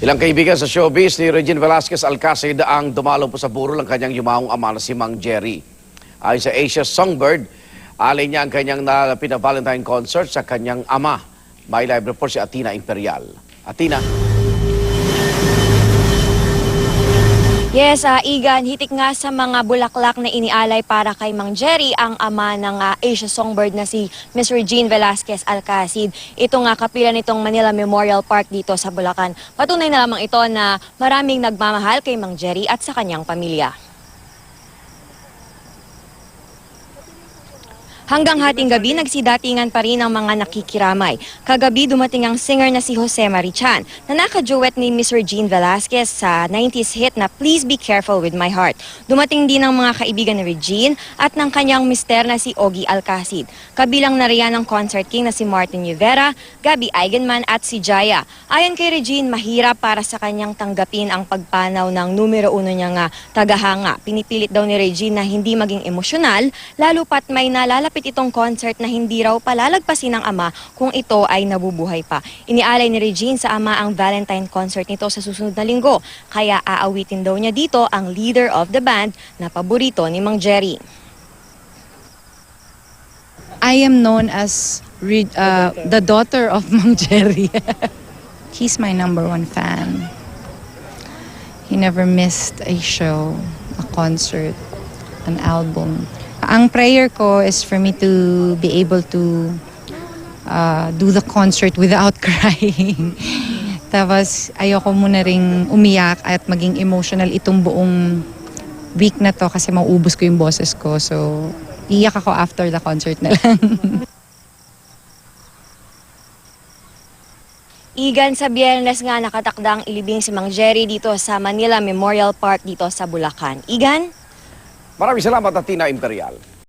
Ilang kaibigan sa showbiz ni Regine Velasquez Alcacid ang dumalo po sa burol ng kanyang yumaong ama na si Mang Jerry. Ayon sa Asia Songbird, alay niya ang kanyang pina-Valentine concert sa kanyang ama. May live report si Atina Imperial. Atina. Yes, Igan, hitik nga sa mga bulaklak na inialay para kay Mang Jerry ang ama ng Asia Songbird na si Miss Regine Velasquez Alcacid. Ito nga kapila nitong Manila Memorial Park dito sa Bulacan. Patunay na lamang ito na maraming nagmamahal kay Mang Jerry at sa kanyang pamilya. Hanggang hating gabi, nagsidatingan pa rin ang mga nakikiramay. Kagabi, dumating ang singer na si Jose Marichan na naka-duet ni Miss Regine Velasquez sa 90s hit na Please Be Careful With My Heart. Dumating din ang mga kaibigan ni Regine at ng kanyang mister na si Ogie Alcacid. Kabilang na riyan ang concert king na si Martin Rivera, Gabby Eigenman at si Jaya. Ayon kay Regine, mahirap para sa kanyang tanggapin ang pagpanaw ng numero 1 niyang tagahanga. Pinipilit daw ni Regine na hindi maging emosyonal, lalo pat may nalalapit itong concert na hindi raw palalagpasin ng ama kung ito ay nabubuhay pa. Inialay ni Regine sa ama ang Valentine concert nito sa susunod na linggo, kaya aawitin daw niya dito ang leader of the band na paborito ni Mang Jerry. I am known as the daughter of Mang Jerry. He's my #1 fan. He never missed a show, a concert, an album. Ang prayer ko is for me to be able to do the concert without crying. Tapos ayoko muna ring umiyak at maging emotional itong buong week na to kasi mauubos ko yung boses ko. So iyak ako after the concert na lang. Igan, sa Biyernes nga nakatakdang ilibing si Mang Jerry dito sa Manila Memorial Park dito sa Bulacan. Igan? Maraming salamat, Atina Imperial.